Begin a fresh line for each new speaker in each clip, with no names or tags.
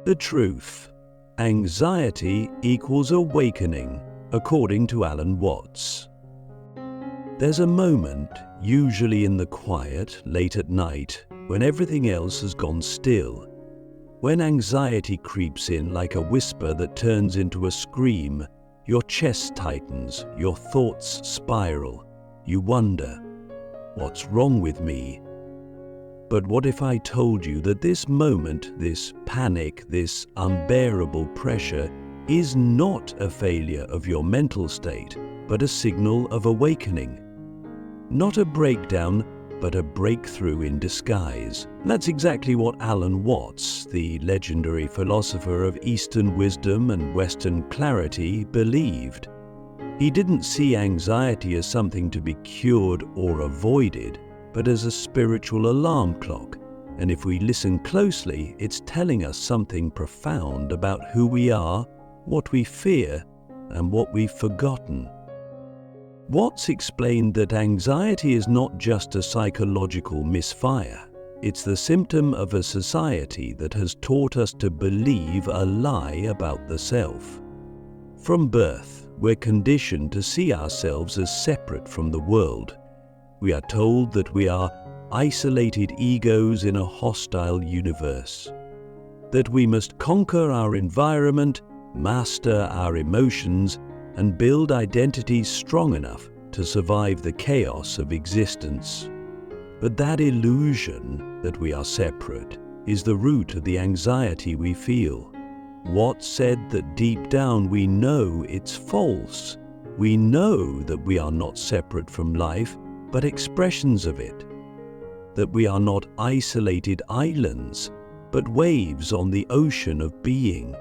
The truth. Anxiety equals awakening, according to Alan Watts. There's a moment, usually in the quiet, late at night, when everything else has gone still. When anxiety creeps in like a whisper that turns into a scream, your chest tightens, your thoughts spiral. You wonder, what's wrong with me? But what if I told you that this moment, this panic, this unbearable pressure is not a failure of your mental state, but a signal of awakening? Not a breakdown, but a breakthrough in disguise. That's exactly what Alan Watts, the legendary philosopher of Eastern wisdom and Western clarity, believed. He didn't see anxiety as something to be cured or avoided, but as a spiritual alarm clock. And if we listen closely, it's telling us something profound about who we are, what we fear, and what we've forgotten. Watts explained that anxiety is not just a psychological misfire. It's the symptom of a society that has taught us to believe a lie about the self. From birth, we're conditioned to see ourselves as separate from the world. We are told that we are isolated egos in a hostile universe, that we must conquer our environment, master our emotions, and build identities strong enough to survive the chaos of existence. But that illusion that we are separate is the root of the anxiety we feel. Watts said that deep down we know it's false. We know that we are not separate from life, but expressions of it. That we are not isolated islands, but waves on the ocean of being.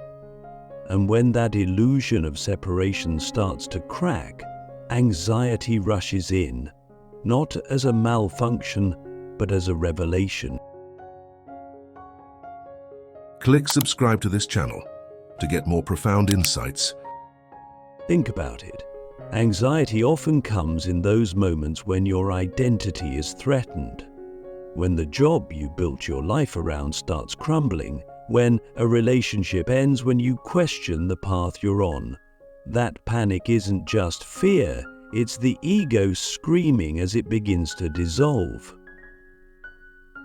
And when that illusion of separation starts to crack, anxiety rushes in, not as a malfunction, but as a revelation.
Click subscribe to this channel to get more profound insights.
Think about it. Anxiety often comes in those moments when your identity is threatened, when the job you built your life around starts crumbling, when a relationship ends, when you question the path you're on. That panic isn't just fear, it's the ego screaming as it begins to dissolve.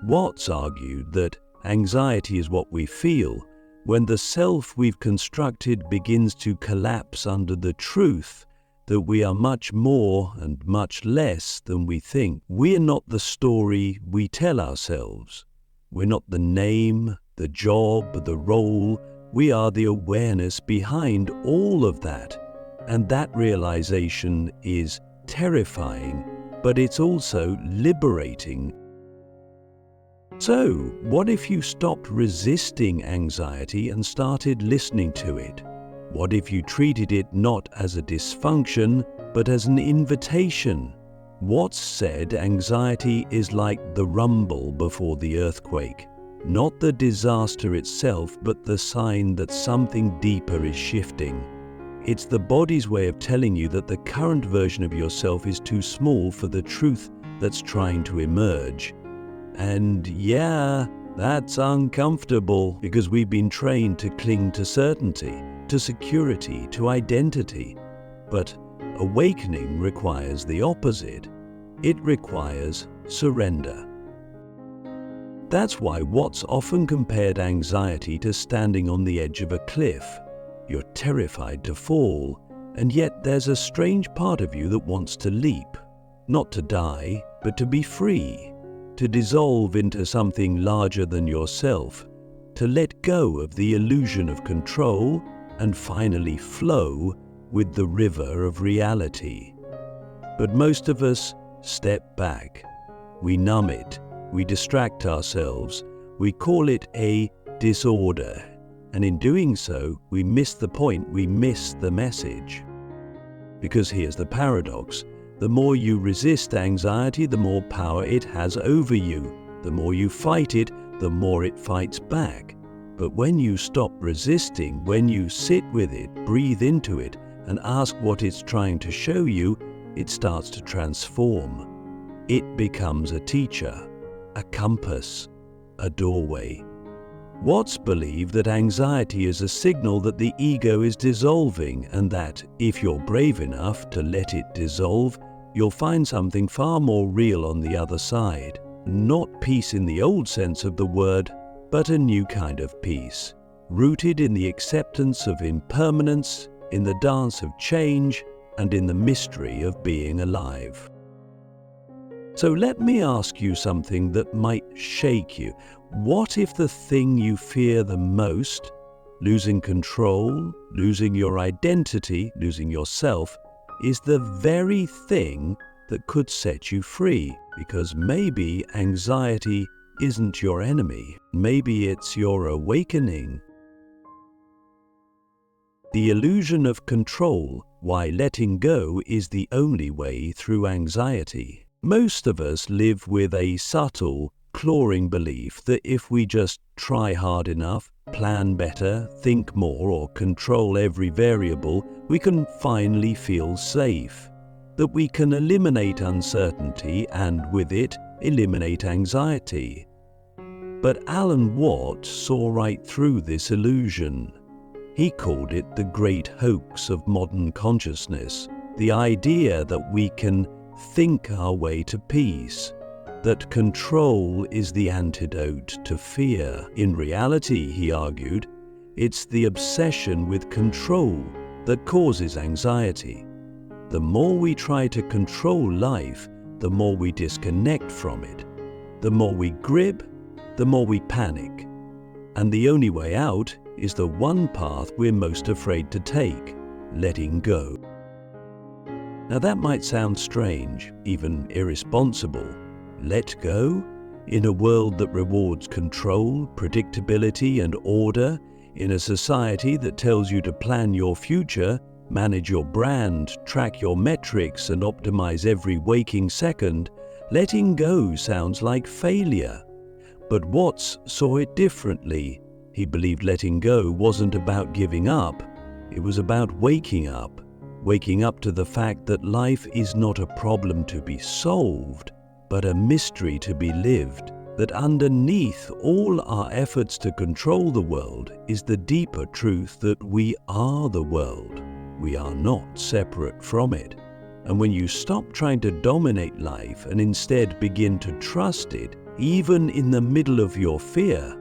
Watts argued that anxiety is what we feel when the self we've constructed begins to collapse under the truth that we are much more and much less than we think. We're not the story we tell ourselves. We're not the name, the job, the role. We are the awareness behind all of that. And that realization is terrifying, but it's also liberating. So, what if you stopped resisting anxiety and started listening to it? What if you treated it not as a dysfunction, but as an invitation? Watts said anxiety is like the rumble before the earthquake, not the disaster itself, but the sign that something deeper is shifting. It's the body's way of telling you that the current version of yourself is too small for the truth that's trying to emerge. And yeah, that's uncomfortable because we've been trained to cling to certainty, to security, to identity. But awakening requires the opposite. It requires surrender. That's why Watts often compared anxiety to standing on the edge of a cliff. You're terrified to fall, and yet there's a strange part of you that wants to leap, not to die, but to be free, to dissolve into something larger than yourself, to let go of the illusion of control and finally flow with the river of reality. But most of us step back. We numb it, we distract ourselves, we call it a disorder, and in doing so, we miss the point, we miss the message. Because here's the paradox. The more you resist anxiety, the more power it has over you. The more you fight it, the more it fights back. But when you stop resisting, when you sit with it, breathe into it, and ask what it's trying to show you, it starts to transform. It becomes a teacher, a compass, a doorway. Watts believed that anxiety is a signal that the ego is dissolving, and that if you're brave enough to let it dissolve, you'll find something far more real on the other side. Not peace in the old sense of the word, but a new kind of peace, rooted in the acceptance of impermanence, in the dance of change, and in the mystery of being alive. So let me ask you something that might shake you. What if the thing you fear the most, losing control, losing your identity, losing yourself, is the very thing that could set you free? Because maybe anxiety isn't your enemy. Maybe it's your awakening. The illusion of control, why letting go is the only way through anxiety. Most of us live with a subtle, clawing belief that if we just try hard enough, plan better, think more, or control every variable, we can finally feel safe. That we can eliminate uncertainty and, with it, eliminate anxiety. But Alan Watts saw right through this illusion. He called it the great hoax of modern consciousness, the idea that we can think our way to peace, that control is the antidote to fear. In reality, he argued, it's the obsession with control that causes anxiety. The more we try to control life, the more we disconnect from it. The more we grip, the more we panic. And the only way out is the one path we're most afraid to take, letting go. Now that might sound strange, even irresponsible. Let go? In a world that rewards control, predictability, and order, in a society that tells you to plan your future, manage your brand, track your metrics, and optimize every waking second, letting go sounds like failure. But Watts saw it differently. He believed letting go wasn't about giving up. It was about waking up to the fact that life is not a problem to be solved, but a mystery to be lived, that underneath all our efforts to control the world is the deeper truth that we are the world. We are not separate from it. And when you stop trying to dominate life and instead begin to trust it, even in the middle of your fear,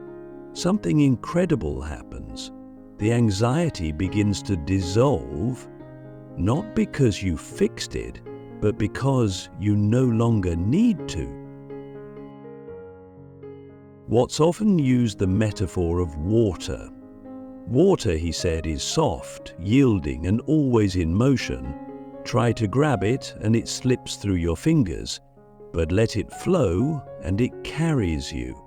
something incredible happens. The anxiety begins to dissolve, not because you fixed it, but because you no longer need to. Watts often used the metaphor of water. Water, he said, is soft, yielding, and always in motion. Try to grab it and it slips through your fingers, but let it flow and it carries you.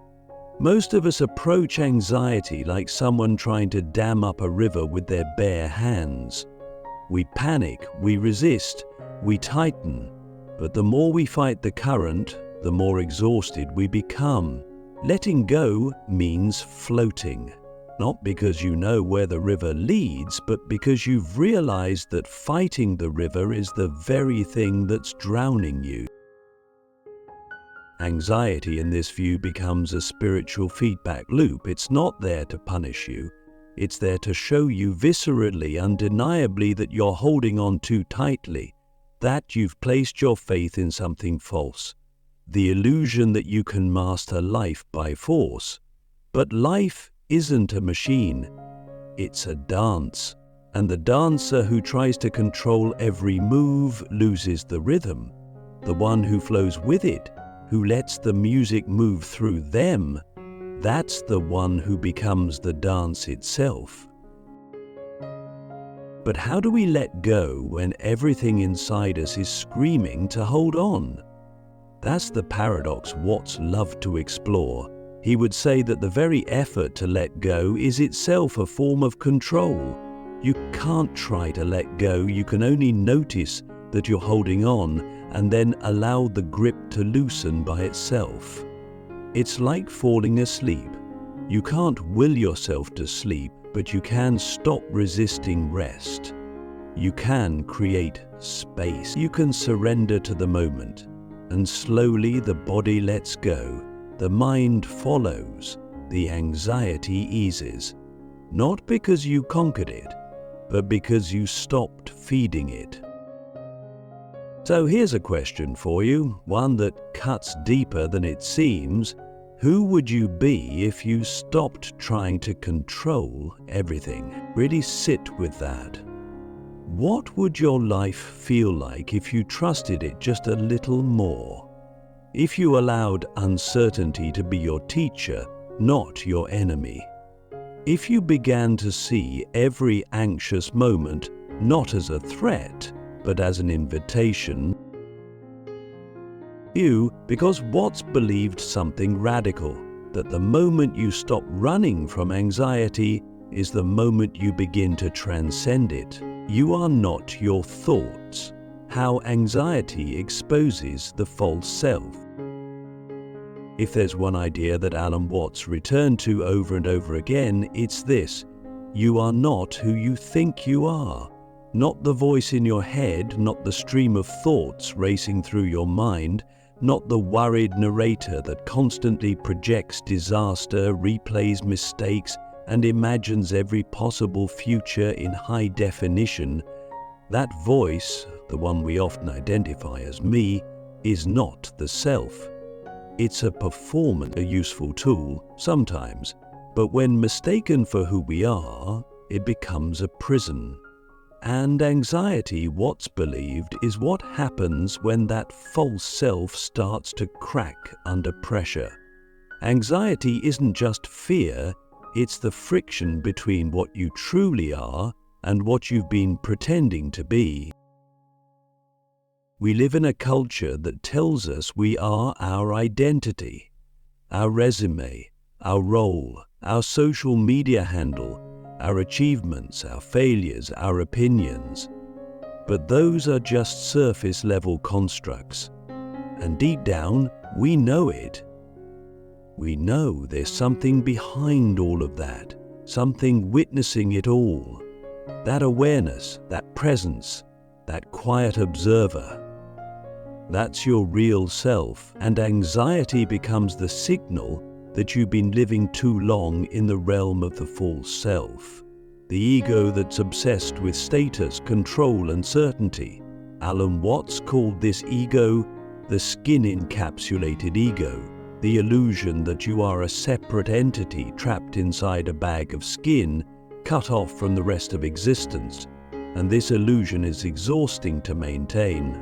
Most of us approach anxiety like someone trying to dam up a river with their bare hands. We panic, we resist, we tighten, but the more we fight the current, the more exhausted we become. Letting go means floating, not because you know where the river leads, but because you've realized that fighting the river is the very thing that's drowning you. Anxiety in this view becomes a spiritual feedback loop. It's not there to punish you. It's there to show you viscerally, undeniably, that you're holding on too tightly, that you've placed your faith in something false, the illusion that you can master life by force. But life isn't a machine, it's a dance. And the dancer who tries to control every move loses the rhythm. The one who flows with it, who lets the music move through them, that's the one who becomes the dance itself. But how do we let go when everything inside us is screaming to hold on? That's the paradox Watts loved to explore. He would say that the very effort to let go is itself a form of control. You can't try to let go, you can only notice that you're holding on and then allow the grip to loosen by itself. It's like falling asleep. You can't will yourself to sleep, but you can stop resisting rest. You can create space. You can surrender to the moment, and slowly the body lets go. The mind follows. the anxiety eases. Not because you conquered it, but because you stopped feeding it. So here's a question for you, one that cuts deeper than it seems. Who would you be if you stopped trying to control everything? Really sit with that. What would your life feel like if you trusted it just a little more? If you allowed uncertainty to be your teacher, not your enemy? If you began to see every anxious moment not as a threat, but as an invitation, because what's believed something radical, that the moment you stop running from anxiety is the moment you begin to transcend it. You are not your thoughts. How anxiety exposes the false self. If there's one idea that Alan Watts returned to over and over again, it's this: you are not who you think you are. Not the voice in your head, not the stream of thoughts racing through your mind, not the worried narrator that constantly projects disaster, replays mistakes, and imagines every possible future in high definition. That voice, the one we often identify as me, is not the self. It's a performance, a useful tool, sometimes, but when mistaken for who we are, it becomes a prison. And anxiety, what's believed, is what happens when that false self starts to crack under pressure. Anxiety isn't just fear, it's the friction between what you truly are and what you've been pretending to be. We live in a culture that tells us we are our identity, our resume, our role, our social media handle, our achievements, our failures, our opinions. But those are just surface-level constructs. And deep down, we know it. We know there's something behind all of that, something witnessing it all. That awareness, that presence, that quiet observer. That's your real self, and anxiety becomes the signal that you've been living too long in the realm of the false self. The ego that's obsessed with status, control, and certainty. Alan Watts called this ego the skin-encapsulated ego, the illusion that you are a separate entity trapped inside a bag of skin, cut off from the rest of existence, and this illusion is exhausting to maintain.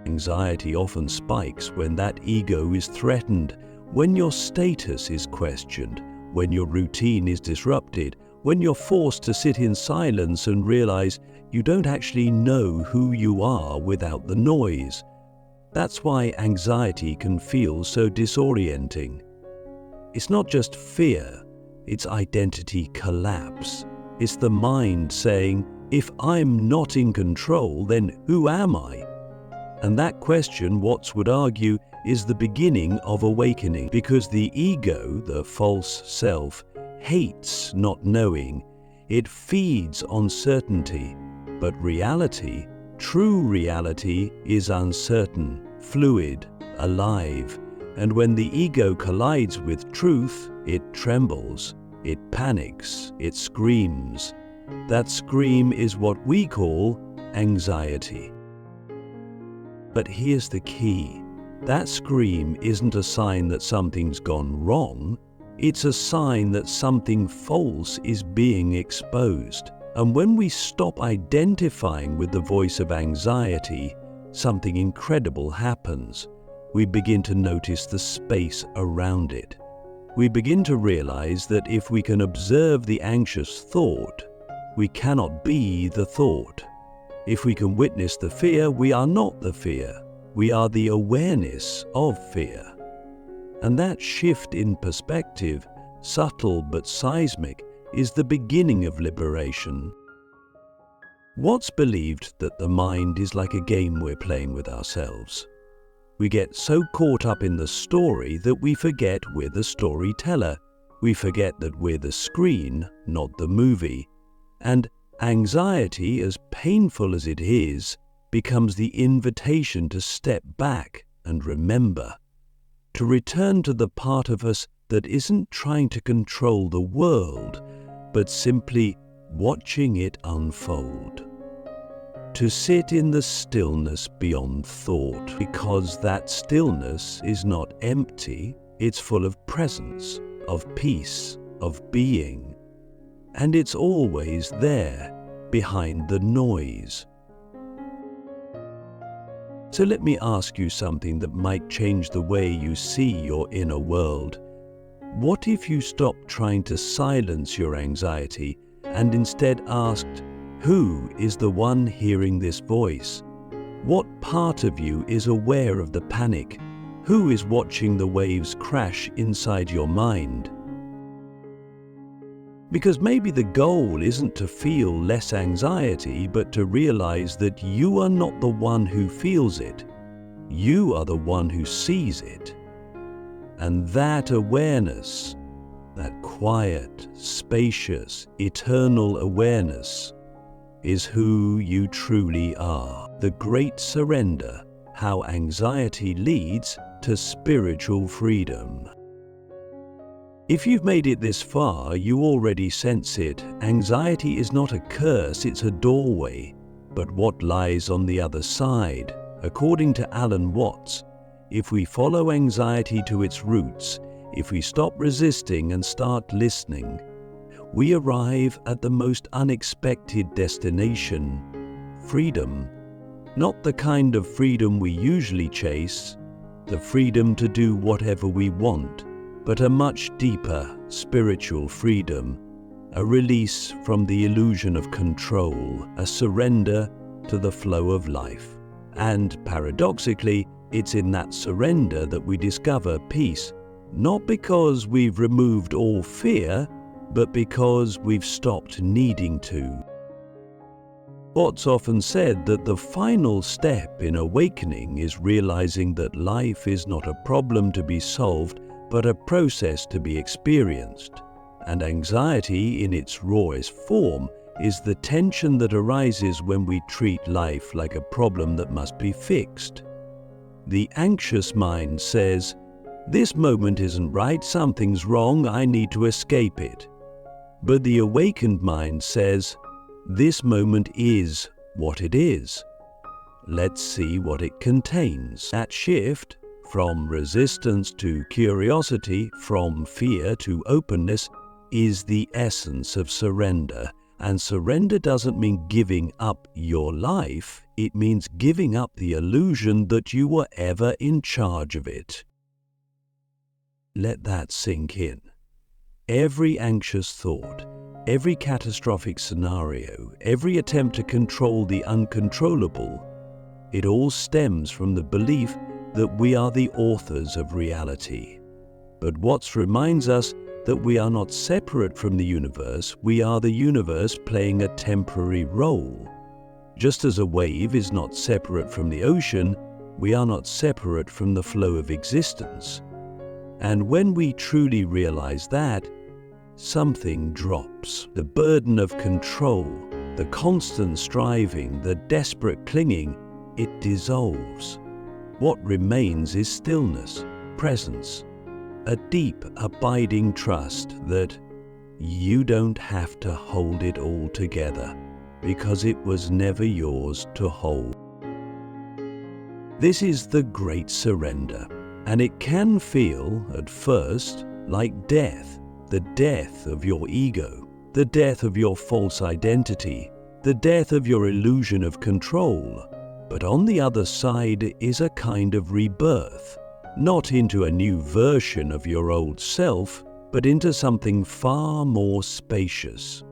Anxiety often spikes when that ego is threatened, when your status is questioned, when your routine is disrupted, when you're forced to sit in silence and realize you don't actually know who you are without the noise. That's why anxiety can feel so disorienting. It's not just fear, it's identity collapse. It's the mind saying, if I'm not in control, then who am I? And that question, Watts would argue, is the beginning of awakening, because the ego, the false self, hates not knowing. It feeds on certainty. But reality, true reality, is uncertain, fluid, alive. And when the ego collides with truth, it trembles, it panics, it screams. That scream is what we call anxiety. But here's the key. That scream isn't a sign that something's gone wrong. It's a sign that something false is being exposed. And when we stop identifying with the voice of anxiety, something incredible happens. We begin to notice the space around it. We begin to realize that if we can observe the anxious thought, we cannot be the thought. If we can witness the fear, we are not the fear. We are the awareness of fear. And that shift in perspective, subtle but seismic, is the beginning of liberation. Watts believed that the mind is like a game we're playing with ourselves. We get so caught up in the story that we forget we're the storyteller. We forget that we're the screen, not the movie. And anxiety, as painful as it is, becomes the invitation to step back and remember, to return to the part of us that isn't trying to control the world, but simply watching it unfold. To sit in the stillness beyond thought, because that stillness is not empty, it's full of presence, of peace, of being. And it's always there, behind the noise. So let me ask you something that might change the way you see your inner world. What if you stopped trying to silence your anxiety and instead asked, who is the one hearing this voice? What part of you is aware of the panic? Who is watching the waves crash inside your mind? Because maybe the goal isn't to feel less anxiety, but to realize that you are not the one who feels it. You are the one who sees it. And that awareness, that quiet, spacious, eternal awareness, is who you truly are. The great surrender, how anxiety leads to spiritual freedom. If you've made it this far, you already sense it. Anxiety is not a curse, it's a doorway. But what lies on the other side? According to Alan Watts, if we follow anxiety to its roots, if we stop resisting and start listening, we arrive at the most unexpected destination: freedom. Not the kind of freedom we usually chase, the freedom to do whatever we want, but a much deeper spiritual freedom, a release from the illusion of control, a surrender to the flow of life. And paradoxically, it's in that surrender that we discover peace, not because we've removed all fear, but because we've stopped needing to. Watts often said that the final step in awakening is realizing that life is not a problem to be solved, but a process to be experienced. And anxiety, in its rawest form, is the tension that arises when we treat life like a problem that must be fixed. The anxious mind says, "This moment isn't right, something's wrong, I need to escape it." But the awakened mind says, "This moment is what it is. Let's see what it contains." That shift, from resistance to curiosity, from fear to openness, is the essence of surrender. And surrender doesn't mean giving up your life, it means giving up the illusion that you were ever in charge of it. Let that sink in. Every anxious thought, every catastrophic scenario, every attempt to control the uncontrollable, it all stems from the belief that we are the authors of reality. But Watts reminds us that we are not separate from the universe, we are the universe playing a temporary role. Just as a wave is not separate from the ocean, we are not separate from the flow of existence. And when we truly realize that, something drops. The burden of control, the constant striving, the desperate clinging, it dissolves. What remains is stillness, presence, a deep, abiding trust that you don't have to hold it all together, because it was never yours to hold. This is the great surrender, and it can feel, at first, like death, the death of your ego, the death of your false identity, the death of your illusion of control. But on the other side is a kind of rebirth, not into a new version of your old self, but into something far more spacious.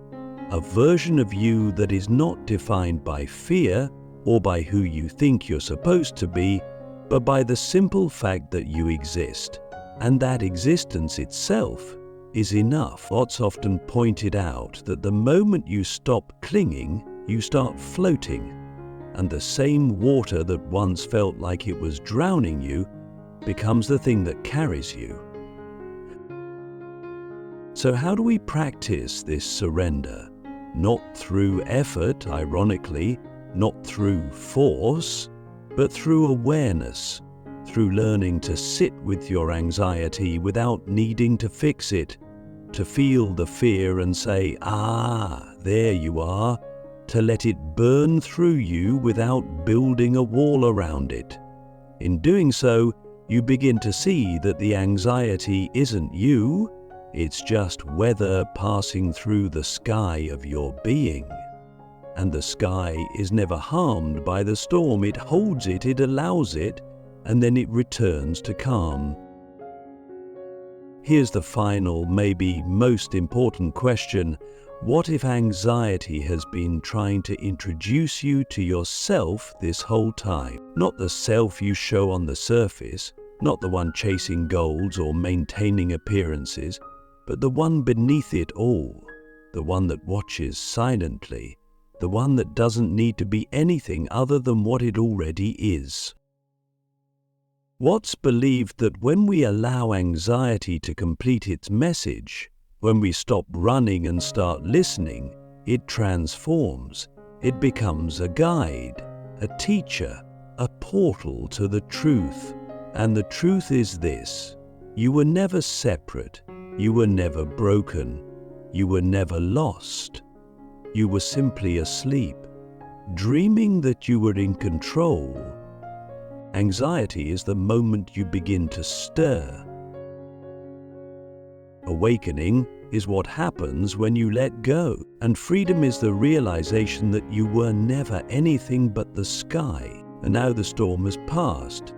A version of you that is not defined by fear or by who you think you're supposed to be, but by the simple fact that you exist, and that existence itself is enough. Watts often pointed out that the moment you stop clinging, you start floating, and the same water that once felt like it was drowning you becomes the thing that carries you. So how do we practice this surrender? Not through effort, ironically, not through force, but through awareness, through learning to sit with your anxiety without needing to fix it, to feel the fear and say, "Ah, there you are," to let it burn through you without building a wall around it. In doing so, you begin to see that the anxiety isn't you, it's just weather passing through the sky of your being. And the sky is never harmed by the storm. It holds it, it allows it, and then it returns to calm. Here's the final, maybe most important question. What if anxiety has been trying to introduce you to yourself this whole time? Not the self you show on the surface, not the one chasing goals or maintaining appearances, but the one beneath it all, the one that watches silently, the one that doesn't need to be anything other than what it already is. What's believed that when we allow anxiety to complete its message, when we stop running and start listening, it transforms. It becomes a guide, a teacher, a portal to the truth. And the truth is this: you were never separate, you were never broken, you were never lost. You were simply asleep, dreaming that you were in control. Anxiety is the moment you begin to stir. Awakening is what happens when you let go, and freedom is the realization that you were never anything but the sky, and now the storm has passed.